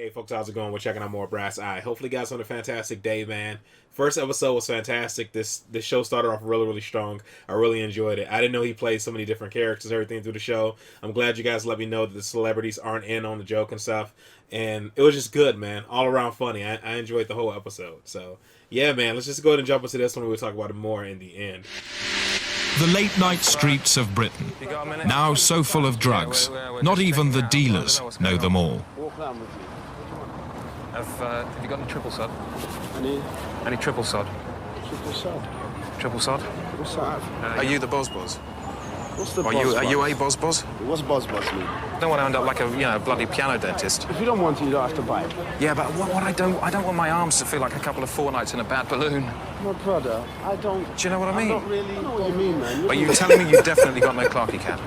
Hey folks, how's it going? We're checking out more Brass Eye. Hopefully you guys had a fantastic day, man. First episode was fantastic. This show started off really strong. I really enjoyed it. I didn't know he played so many different characters, everything through the show. I'm glad you guys let me know that the celebrities aren't in on the joke and stuff. And it was just good, man. All around funny. I enjoyed the whole episode. So yeah, man, let's just go ahead and jump into this one. We'll talk about it more in the end. The late-night streets of Britain, now so full of drugs, not even the dealers know them all. Have you got any triple sod? Any triple sod? triple sod? Triple sod? What's that? Are you the Boz? What's the Are you a Boz? What's Boz mean? I don't want to end up like a bloody piano dentist. If you don't want to, you don't have to buy it. Yeah, but what I don't want my arms to feel like a couple of fortnights in a bad balloon. My brother, I don't... Do you know what I mean? I don't really know what you mean, man. Are you telling me you definitely got no Clarky Cat?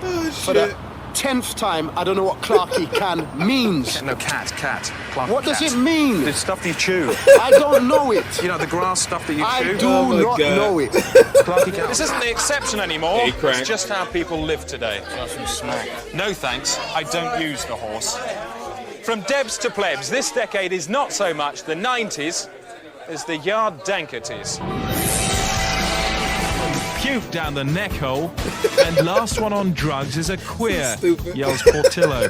Oh, For the 10th time, I don't know what Clarky Can means. No, cat. Clarky What cat. does it mean? The stuff you chew. I don't know it. You know, the grass stuff that you I chew? do not know it. Clarky Cat. This isn't the exception anymore. Hey, crack. It's just how people live today. No thanks, I don't use the horse. From Debs to plebs, this decade is not so much the 90s as the yard dankerties. Puke down the neck hole, and last one on drugs is a queer, Stupid. yells Portillo.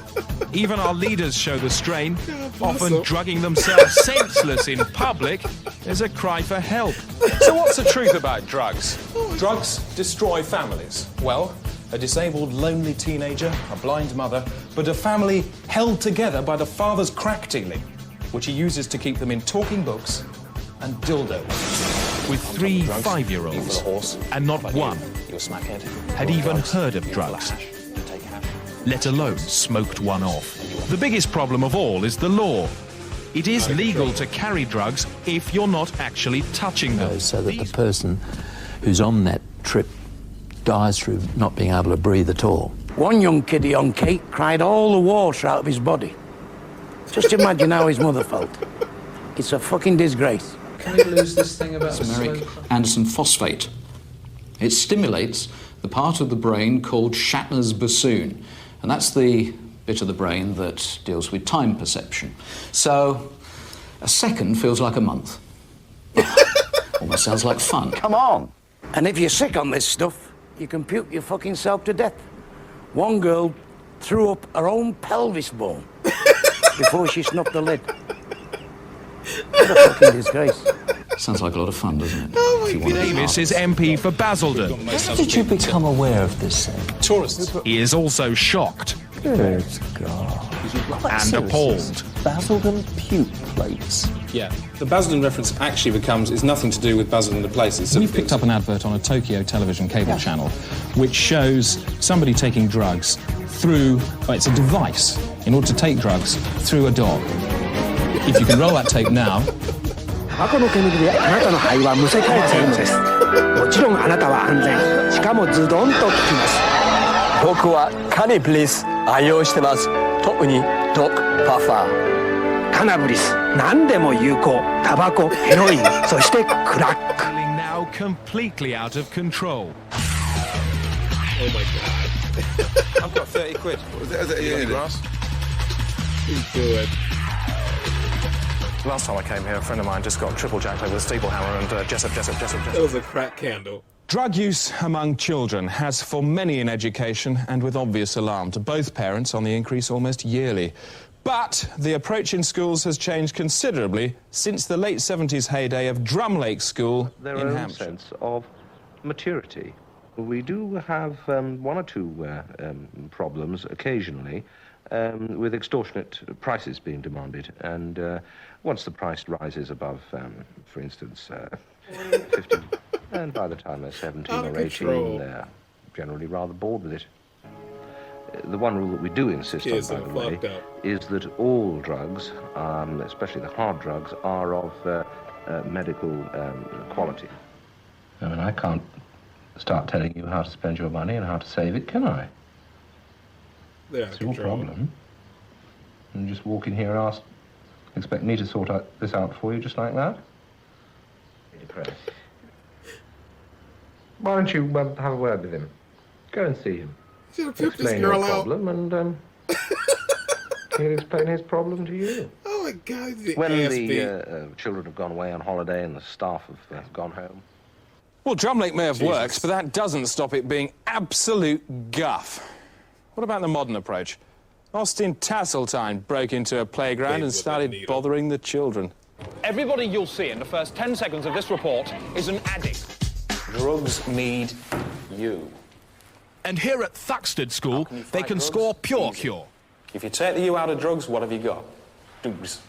Even our leaders show the strain, often drugging themselves senseless in public is a cry for help. So what's the truth about drugs? Drugs destroy families. Well, a disabled, lonely teenager, a blind mother, but a family held together by the father's crack dealing, which he uses to keep them in talking books and dildos. With 3 5-year-olds, and not one had even heard of drugs, let alone smoked one off. The biggest problem of all is the law. It is legal to carry drugs if you're not actually touching them. So that the person who's on that trip dies through not being able to breathe at all. One young kiddie on Kate cried all the water out of his body. Just imagine how his mother felt. It's a fucking disgrace. Can we lose this thing about Racemaric Anderson phosphate. It stimulates the part of the brain called Shatner's bassoon, and that's the bit of the brain that deals with time perception. So, a second feels like a month. Almost sounds like fun. Come on. And if you're sick on this stuff, you can puke your fucking self to death. One girl threw up her own pelvis bone before she snuffed the lid. What a fucking disgrace. Sounds like a lot of fun, doesn't it? If you want to be Davis is honest. MP for Basildon. How did you become aware of this thing? Tourists. He is also shocked Good God. and appalled. Basildon puke plates. Yeah, the Basildon reference actually is nothing to do with Basildon the place. We've picked up an advert on a Tokyo television cable channel which shows somebody taking drugs through, well, it's a device in order to take drugs through a dog. If you can roll that tape now. タバコの煙であなたの肺はむせ返っているのです。もちろんあなたは安全。しかもズドンと効きます。僕はカニブリス愛用してます。特にドクパファー。カナブリス何でも有効。タバコ、ヘロイン、そしてクラック。 Now completely out of control. Oh my god. I've got 30 quid. Grass? He's good. Last time I came here, a friend of mine just got triple jacked over the steeple hammer and Jessup. That was a crack candle. Drug use among children has, for many in education, and with obvious alarm to both parents, on the increase almost yearly. But the approach in schools has changed considerably since the late 70s heyday of Drumlake School in Hampshire. Sense of maturity. We do have one or two problems occasionally with extortionate prices being demanded, and once the price rises above, for instance, 15, and by the time they're 17 Out of or 18, control. they're generally rather bored with it. The one rule that we do insist on, Kids by are the way, fucked up. is that all drugs, especially the hard drugs, are of medical quality. I mean, I can't start telling you how to spend your money and how to save it, can I? They're out of It's your control. problem. And just walk in here and expect me to sort this out for you just like that? Depressed. Why don't you have a word with him? Go and see him. Should have puked this Explain your girl out. problem and He'll explain his problem to you. Oh my God! When the children have gone away on holiday and the staff have gone home. Well, Drumlake may have worked, but that doesn't stop it being absolute guff. What about the modern approach? Austin Tasseltine broke into a playground and started bothering the children. Everybody you'll see in the first 10 seconds of this report is an addict. Drugs need you. And here at Thaxted School, they can score pure cure. If you take the U out of drugs, what have you got? Drugs.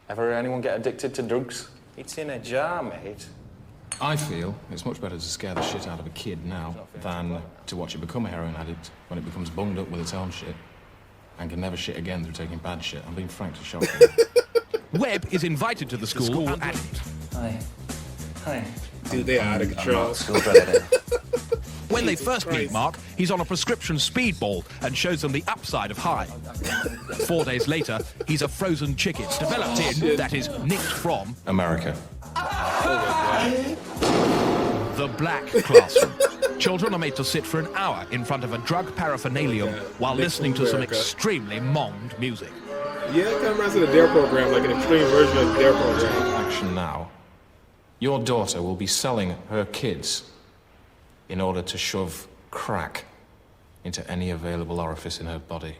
Ever heard anyone get addicted to drugs? It's in a jar, mate. I feel it's much better to scare the shit out of a kid now than to watch it become a heroin addict when it becomes bunged up with its own shit and can never shit again through taking bad shit. I'm being frank to shock you. Webb is invited to the school and... Hi. Hi. Dude, they are out of control. When they first meet Mark, he's on a prescription speedball and shows them the upside of high. 4 days later, he's a frozen chicken, developed in, that is, nicked from... America. The black classroom. Children are made to sit for an hour in front of a drug paraphernalium while listening to some extremely monged music. Yeah, it kind of reminds me of the DARE program, like an extreme version of the DARE program. Action now. Your daughter will be selling her kids in order to shove crack into any available orifice in her body.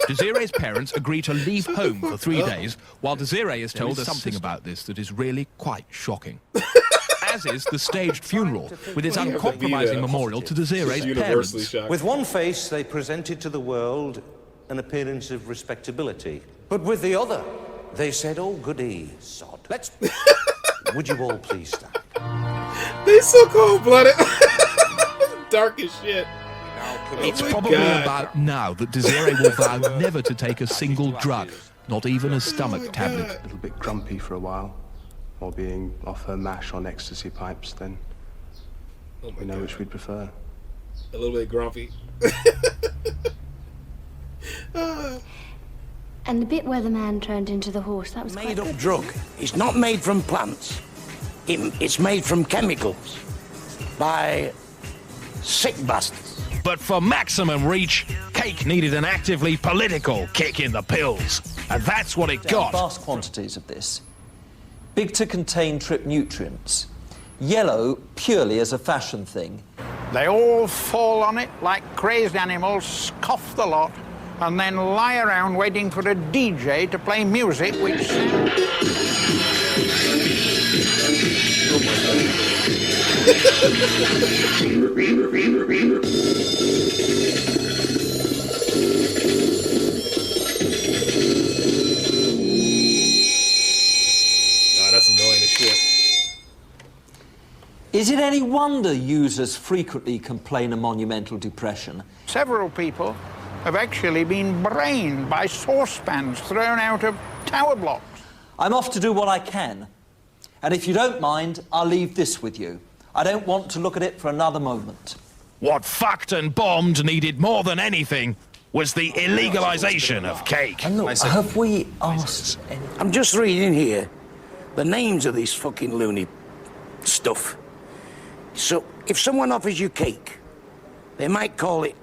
Desiree's parents agree to leave home for 3 days, while Desiree is told there's something about this that is really quite shocking. As is the staged funeral, with its uncompromising memorial to Desiree's parents. With one face, they presented to the world an appearance of respectability. But with the other, they said, oh, goody, sod. Let's... Would you all please stand? They so cold-blooded. Dark as shit. It's probably about now that Desiree will vow never to take a single drug, not even a stomach tablet. A little bit grumpy for a while, or being off her mash on ecstasy pipes, then we know which we'd prefer. A little bit grumpy. And the bit where the man turned into the horse, that was made up drug. It's not made from plants. It's made from chemicals by sick bastards. But for maximum reach, Cake needed an actively political kick in the pills. And that's what it got. Vast quantities of this. Big to contain trip nutrients. Yellow purely as a fashion thing. They all fall on it like crazed animals, scoff the lot, and then lie around waiting for a DJ to play music which... That's annoying as shit. Is it any wonder users frequently complain of monumental depression? Several people have actually been brained by saucepans thrown out of tower blocks. I'm off to do what I can. And if you don't mind, I'll leave this with you. I don't want to look at it for another moment. What fucked and bombed needed more than anything was the illegalization of cake. And look, have we asked... I'm just reading here the names of this fucking loony stuff. So, if someone offers you cake, they might call it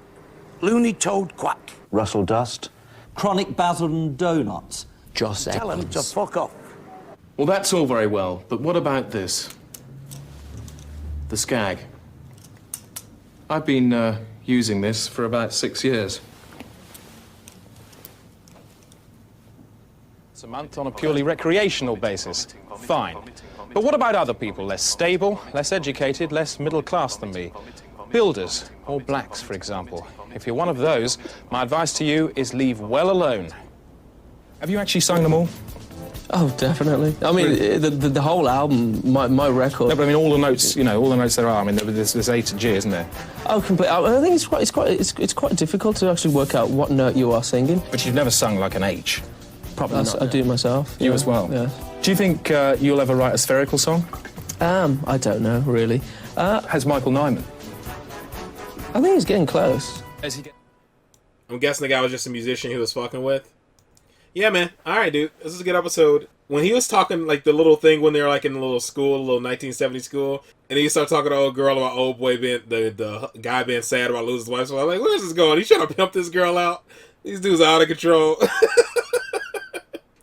Looney Toad Quack. Russell Dust. Chronic Basildon Donuts. Joss Tell them to fuck off. Well, that's all very well, but what about this? The Skag. I've been using this for about 6 years. It's a month on a purely recreational basis. Fine. But what about other people, less stable, less educated, less middle class than me? Builders, or blacks, for example. If you're one of those, my advice to you is leave well alone. Have you actually sung them all? Oh, definitely. I mean, the whole album, my record. No, but I mean, all the notes, you know, all the notes there are. I mean, there's A to G, isn't there? Oh, completely. I think it's quite difficult to actually work out what note you are singing. But you've never sung like an H. Probably not. I do myself. You as well. Yeah. Do you think you'll ever write a spherical song? I don't know really. Has Michael Nyman? I think he's getting close. I'm guessing the guy was just a musician he was fucking with. Yeah, man. All right, dude. This is a good episode. When he was talking, like, the little thing when they were, like, in a little school, a little 1970s school, and he started talking to old girl about old boy being, the guy being sad about losing his wife. So I'm like, where's this going? He should have pimped this girl out. These dudes are out of control.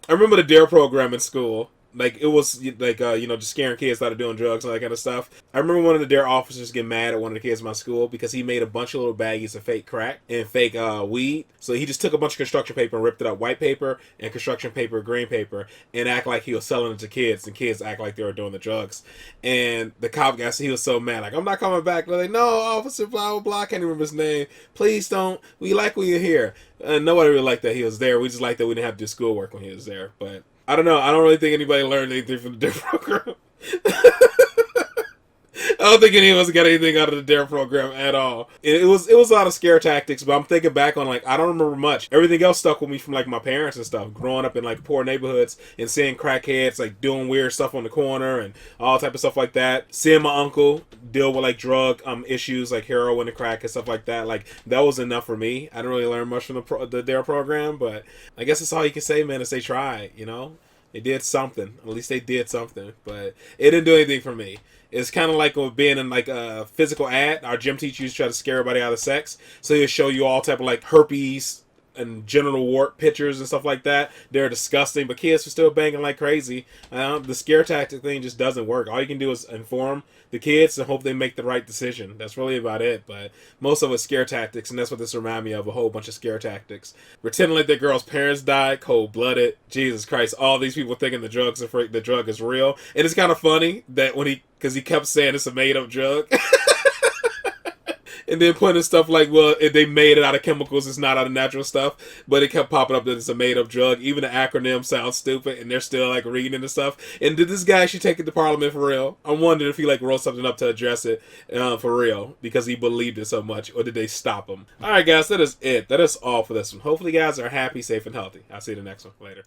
I remember the DARE program in school. Like, it was, like, just scaring kids out of doing drugs and that kind of stuff. I remember one of the DARE officers get mad at one of the kids in my school because he made a bunch of little baggies of fake crack and fake weed. So he just took a bunch of construction paper and ripped it up, white paper and construction paper, green paper, and act like he was selling it to kids, and kids act like they were doing the drugs. And the cop guy, he was so mad, like, I'm not coming back. They're like, no, officer, blah, blah, blah. I can't remember his name. Please don't. We like when you're here. Nobody really liked that he was there. We just liked that we didn't have to do schoolwork when he was there. But I don't know. I don't really think anybody learned anything from the DARE program. I don't think any of us got anything out of the DARE program at all. It was a lot of scare tactics, but I'm thinking back on, like, I don't remember much. Everything else stuck with me from, like, my parents and stuff. Growing up in, like, poor neighborhoods and seeing crackheads, like, doing weird stuff on the corner and all type of stuff like that. Seeing my uncle deal with, like, drug issues, like heroin and crack and stuff like that. Like, that was enough for me. I didn't really learn much from the DARE program, but I guess that's all you can say, man, is they tried, you know? They did something. At least they did something, but it didn't do anything for me. It's kind of like being in, like, a physical ad. Our gym teacher used to try to scare everybody out of sex, so he'll show you all type of, like, herpes and genital wart pictures and stuff like that. They're disgusting, but kids are still banging like crazy. The scare tactic thing just doesn't work. All you can do is inform the kids and hope they make the right decision. That's really about it, but most of it's scare tactics, and that's what this reminded me of, a whole bunch of scare tactics. Pretending like the girl's parents died, cold-blooded. Jesus Christ, all these people thinking the drug is real. And it's kind of funny that because he kept saying it's a made-up drug. And then putting stuff like, well, if they made it out of chemicals, it's not out of natural stuff. But it kept popping up that it's a made-up drug. Even the acronym sounds stupid, and they're still, like, reading and stuff. And did this guy actually take it to Parliament for real? I'm wondering if he, like, wrote something up to address it for real, because he believed it so much, or did they stop him? All right, guys, that is it. That is all for this one. Hopefully, you guys are happy, safe, and healthy. I'll see you in the next one. Later.